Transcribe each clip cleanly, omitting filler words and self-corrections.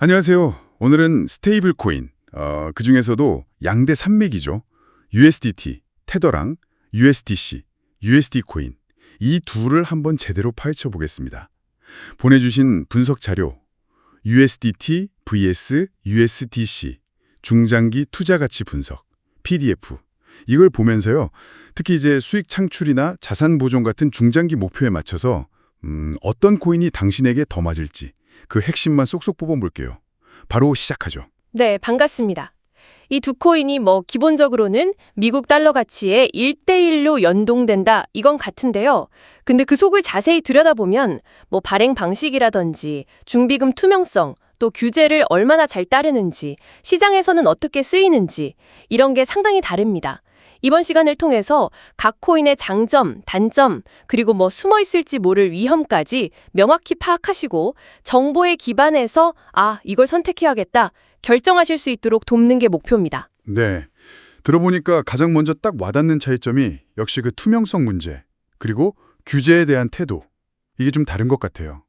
안녕하세요. 오늘은 스테이블 코인, 그중에서도 양대 산맥이죠. USDT, 테더랑 USDC, USD 코인. 이 둘을 한번 제대로 파헤쳐 보겠습니다. 보내주신 분석 자료, USDT vs USDC, 중장기 투자 가치 분석, PDF. 이걸 보면서요. 특히 이제 수익 창출이나 자산 보존 같은 중장기 목표에 맞춰서 어떤 코인이 당신에게 더 맞을지 그 핵심만 쏙쏙 뽑아볼게요. 바로 시작하죠. 네, 반갑습니다. 이 두 코인이 기본적으로는 미국 달러 가치에 1대1로 연동된다, 이건 같은데요. 근데 그 속을 자세히 들여다보면 발행 방식이라든지 중비금 투명성, 또 규제를 얼마나 잘 따르는지, 시장에서는 어떻게 쓰이는지 이런 게 상당히 다릅니다. 이번 시간을 통해서 각 코인의 장점, 단점, 그리고 숨어 있을지 모를 위험까지 명확히 파악하시고 정보에 기반해서 이걸 선택해야겠다 결정하실 수 있도록 돕는 게 목표입니다. 네. 들어보니까 가장 먼저 딱 와닿는 차이점이 역시 그 투명성 문제, 그리고 규제에 대한 태도. 이게 좀 다른 것 같아요.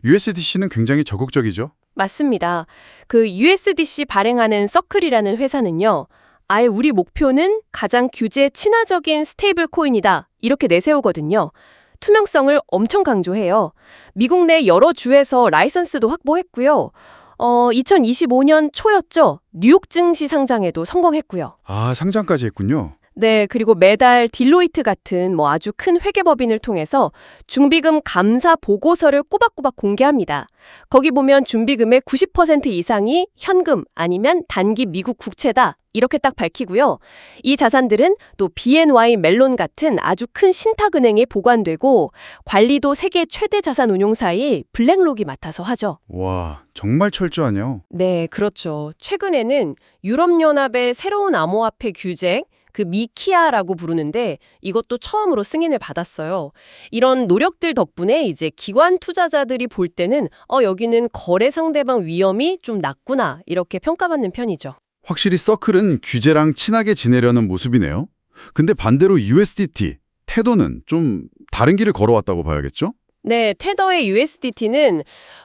USDC는 굉장히 적극적이죠? 맞습니다. 그 USDC 발행하는 서클이라는 회사는요. 아예 우리 목표는 가장 규제에 친화적인 스테이블 코인이다, 이렇게 내세우거든요. 투명성을 엄청 강조해요. 미국 내 여러 주에서 라이선스도 확보했고요. 2025년 초였죠. 뉴욕 증시 상장에도 성공했고요. 아, 상장까지 했군요. 네, 그리고 매달 딜로이트 같은 아주 큰 회계법인을 통해서 중비금 감사 보고서를 꼬박꼬박 공개합니다. 거기 보면 중비금의 90% 이상이 현금 아니면 단기 미국 국채다, 이렇게 딱 밝히고요. 이 자산들은 또 BNY 멜론 같은 아주 큰 신탁은행에 보관되고 관리도 세계 최대 자산 운용사인 블랙록이 맡아서 하죠. 와, 정말 철저하네요. 네, 그렇죠. 최근에는 유럽연합의 새로운 암호화폐 규제, 그 미키아라고 부르는데 이것도 처음으로 승인을 받았어요. 이런 노력들 덕분에 이제 기관 투자자들이 볼 때는 여기는 거래 상대방 위험이 좀 낮구나, 이렇게 평가받는 편이죠. 확실히 서클은 규제랑 친하게 지내려는 모습이네요. 근데 반대로 USDT, 테더는 좀 다른 길을 걸어왔다고 봐야겠죠? 네, 테더의 USDT는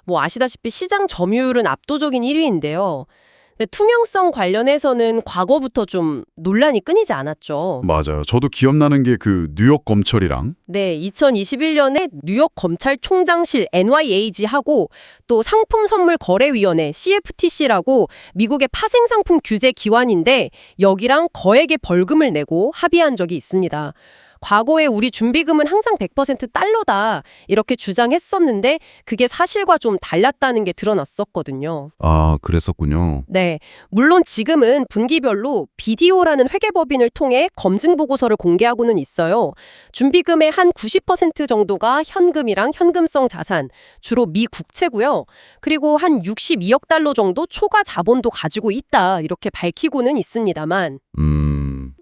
아시다시피 시장 점유율은 압도적인 1위인데요. 투명성 관련해서는 과거부터 좀 논란이 끊이지 않았죠. 맞아요. 저도 기억나는 게 그 뉴욕 검찰이랑 네, 2021년에 뉴욕 검찰총장실 NYAG하고 또 상품선물거래위원회 CFTC라고 미국의 파생상품 규제 기관인데 여기랑 거액의 벌금을 내고 합의한 적이 있습니다. 과거에 우리 준비금은 항상 100% 달러다, 이렇게 주장했었는데 그게 사실과 좀 달랐다는 게 드러났었거든요. 아, 그랬었군요. 네, 물론 지금은 분기별로 BDO라는 회계법인을 통해 검증 보고서를 공개하고는 있어요. 준비금의 한 90% 정도가 현금이랑 현금성 자산, 주로 미국채고요. 그리고 한 62억 달러 정도 초과 자본도 가지고 있다, 이렇게 밝히고는 있습니다만.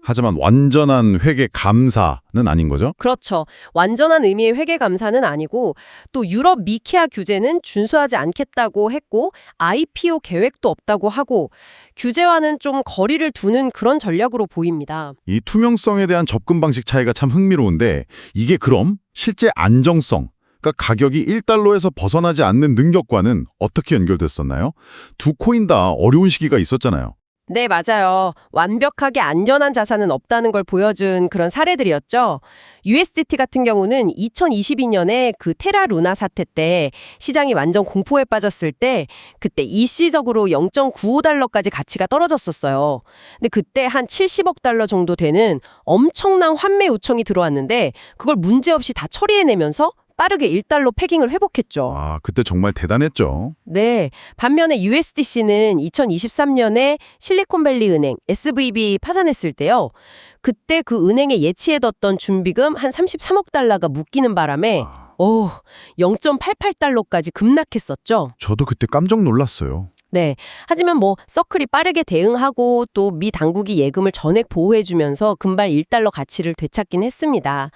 하지만 완전한 회계 감사는 아닌 거죠? 그렇죠. 완전한 의미의 회계 감사는 아니고 또 유럽 미케아 규제는 준수하지 않겠다고 했고 IPO 계획도 없다고 하고 규제와는 좀 거리를 두는 그런 전략으로 보입니다. 이 투명성에 대한 접근 방식 차이가 참 흥미로운데 이게 그럼 실제 안정성, 그러니까 가격이 1달러에서 벗어나지 않는 능력과는 어떻게 연결됐었나요? 두 코인 다 어려운 시기가 있었잖아요. 네, 맞아요. 완벽하게 안전한 자산은 없다는 걸 보여준 그런 사례들이었죠. USDT 같은 경우는 2022년에 그 테라 루나 사태 때 시장이 완전 공포에 빠졌을 때 그때 일시적으로 0.95달러까지 가치가 떨어졌었어요. 근데 그때 한 70억 달러 정도 되는 엄청난 환매 요청이 들어왔는데 그걸 문제없이 다 처리해내면서 빠르게 1달러 패깅을 회복했죠. 아, 그때 정말 대단했죠. 네. 반면에 USDC는 2023년에 실리콘밸리 은행 SVB 파산했을 때요. 그때 그 은행에 예치해뒀던 준비금 한 33억 달러가 묶이는 바람에 0.88달러까지 급락했었죠. 저도 그때 깜짝 놀랐어요. 네. 하지만 서클이 빠르게 대응하고 또 미 당국이 예금을 전액 보호해주면서 금발 1달러 가치를 되찾긴 했습니다.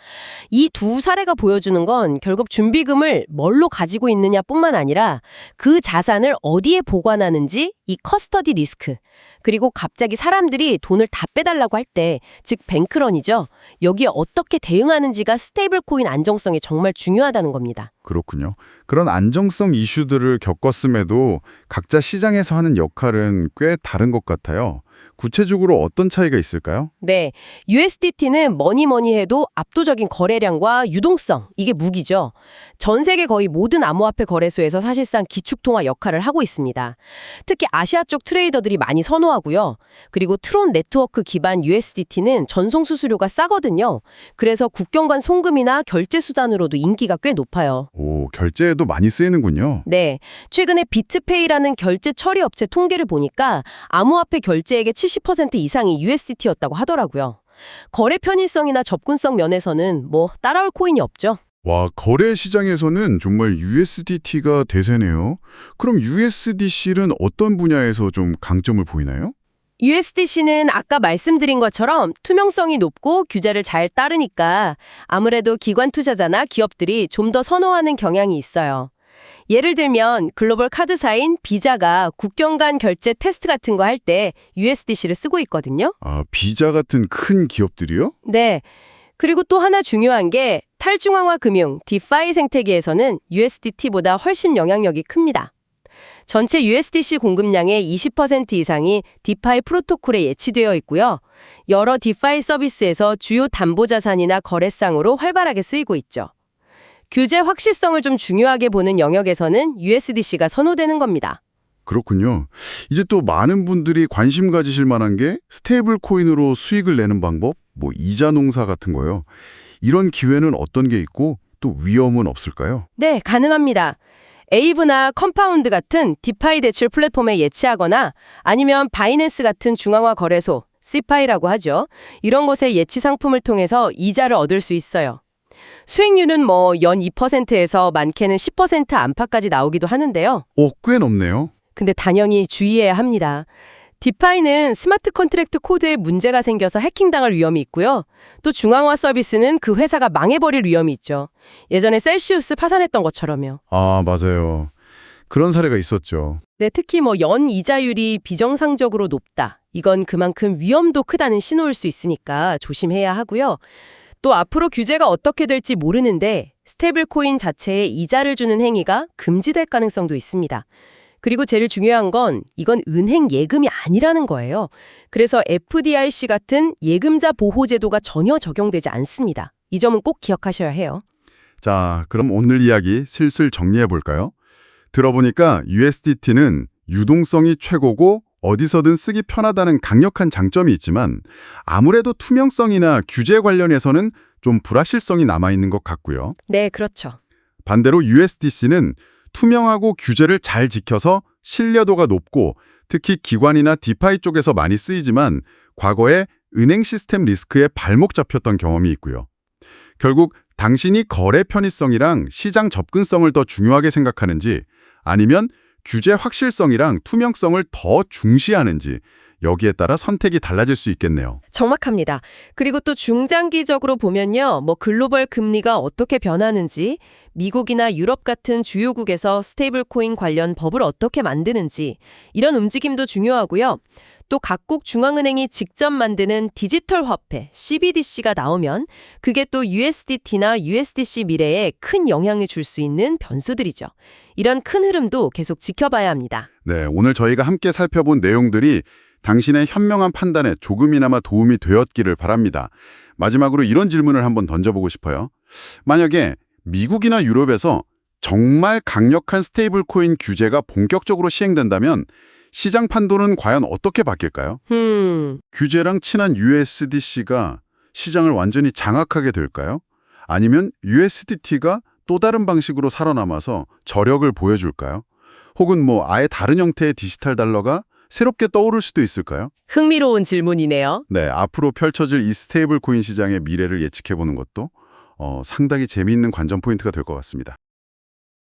이 두 사례가 보여주는 건 결국 준비금을 뭘로 가지고 있느냐뿐만 아니라 그 자산을 어디에 보관하는지, 이 커스터디 리스크, 그리고 갑자기 사람들이 돈을 다 빼달라고 할 때, 즉 뱅크런이죠. 여기에 어떻게 대응하는지가 스테이블 코인 안정성에 정말 중요하다는 겁니다. 그렇군요. 그런 안정성 이슈들을 겪었음에도 각자 시장 시장에서 하는 역할은 꽤 다른 것 같아요. 구체적으로 어떤 차이가 있을까요? 네, USDT는 뭐니 해도 압도적인 거래량과 유동성, 이게 무기죠. 전 세계 거의 모든 암호화폐 거래소에서 사실상 기축통화 역할을 하고 있습니다. 특히 아시아 쪽 트레이더들이 많이 선호하고요. 그리고 트론 네트워크 기반 USDT는 전송 수수료가 싸거든요. 그래서 국경 간 송금이나 결제 수단으로도 인기가 꽤 높아요. 오, 결제에도 많이 쓰이는군요. 네, 최근에 비트페이라는 결제 처리 업체 통계를 보니까 암호화폐 결제액의 70% 이상이 USDT였다고 하더라고요. 거래 편의성이나 접근성 면에서는 뭐 따라올 코인이 없죠. 와, 거래 시장에서는 정말 USDT가 대세네요. 그럼 USDC는 어떤 분야에서 좀 강점을 보이나요? USDC는 아까 말씀드린 것처럼 투명성이 높고 규제를 잘 따르니까 아무래도 기관 투자자나 기업들이 좀 더 선호하는 경향이 있어요. 예를 들면 글로벌 카드사인 비자가 국경 간 결제 테스트 같은 거 할 때 USDC를 쓰고 있거든요. 아, 비자 같은 큰 기업들이요? 네. 그리고 또 하나 중요한 게 탈중앙화 금융, 디파이 생태계에서는 USDT보다 훨씬 영향력이 큽니다. 전체 USDC 공급량의 20% 이상이 디파이 프로토콜에 예치되어 있고요. 여러 디파이 서비스에서 주요 담보자산이나 거래상으로 활발하게 쓰이고 있죠. 규제 확실성을 좀 중요하게 보는 영역에서는 USDC가 선호되는 겁니다. 그렇군요. 이제 또 많은 분들이 관심 가지실 만한 게 스테이블 코인으로 수익을 내는 방법, 뭐 이자 농사 같은 거요. 이런 기회는 어떤 게 있고 또 위험은 없을까요? 네, 가능합니다. 에이브나 컴파운드 같은 디파이 대출 플랫폼에 예치하거나 아니면 바이낸스 같은 중앙화 거래소, 시파이라고 하죠. 이런 곳에 예치 상품을 통해서 이자를 얻을 수 있어요. 수익률은 뭐 연 2%에서 많게는 10% 안팎까지 나오기도 하는데요. 오, 꽤 높네요. 근데 당연히 주의해야 합니다. 디파이는 스마트 컨트랙트 코드에 문제가 생겨서 해킹당할 위험이 있고요. 또 중앙화 서비스는 그 회사가 망해버릴 위험이 있죠. 예전에 셀시우스 파산했던 것처럼요. 아, 맞아요. 그런 사례가 있었죠. 네, 특히 뭐 연 이자율이 비정상적으로 높다. 이건 그만큼 위험도 크다는 신호일 수 있으니까 조심해야 하고요. 또 앞으로 규제가 어떻게 될지 모르는데 스테이블 코인 자체에 이자를 주는 행위가 금지될 가능성도 있습니다. 그리고 제일 중요한 건 이건 은행 예금이 아니라는 거예요. 그래서 FDIC 같은 예금자 보호 제도가 전혀 적용되지 않습니다. 이 점은 꼭 기억하셔야 해요. 자, 그럼 오늘 이야기 슬슬 정리해 볼까요? 들어보니까 USDT는 유동성이 최고고 어디서든 쓰기 편하다는 강력한 장점이 있지만 아무래도 투명성이나 규제 관련해서는 좀 불확실성이 남아있는 것 같고요. 네, 그렇죠. 반대로 USDC는 투명하고 규제를 잘 지켜서 신뢰도가 높고 특히 기관이나 디파이 쪽에서 많이 쓰이지만 과거에 은행 시스템 리스크에 발목 잡혔던 경험이 있고요. 결국 당신이 거래 편의성이랑 시장 접근성을 더 중요하게 생각하는지 아니면 규제 확실성이랑 투명성을 더 중시하는지 여기에 따라 선택이 달라질 수 있겠네요. 정확합니다. 그리고 또 중장기적으로 보면요. 뭐 글로벌 금리가 어떻게 변하는지, 미국이나 유럽 같은 주요국에서 스테이블 코인 관련 법을 어떻게 만드는지 이런 움직임도 중요하고요. 또 각국 중앙은행이 직접 만드는 디지털 화폐, CBDC가 나오면 그게 또 USDT나 USDC 미래에 큰 영향을 줄 수 있는 변수들이죠. 이런 큰 흐름도 계속 지켜봐야 합니다. 네, 오늘 저희가 함께 살펴본 내용들이 당신의 현명한 판단에 조금이나마 도움이 되었기를 바랍니다. 마지막으로 이런 질문을 한번 던져보고 싶어요. 만약에 미국이나 유럽에서 정말 강력한 스테이블 코인 규제가 본격적으로 시행된다면 시장 판도는 과연 어떻게 바뀔까요? 규제랑 친한 USDC가 시장을 완전히 장악하게 될까요? 아니면 USDT가 또 다른 방식으로 살아남아서 저력을 보여줄까요? 혹은 뭐 아예 다른 형태의 디지털 달러가 새롭게 떠오를 수도 있을까요? 흥미로운 질문이네요. 네, 앞으로 펼쳐질 이 스테이블 코인 시장의 미래를 예측해보는 것도 상당히 재미있는 관전 포인트가 될 것 같습니다.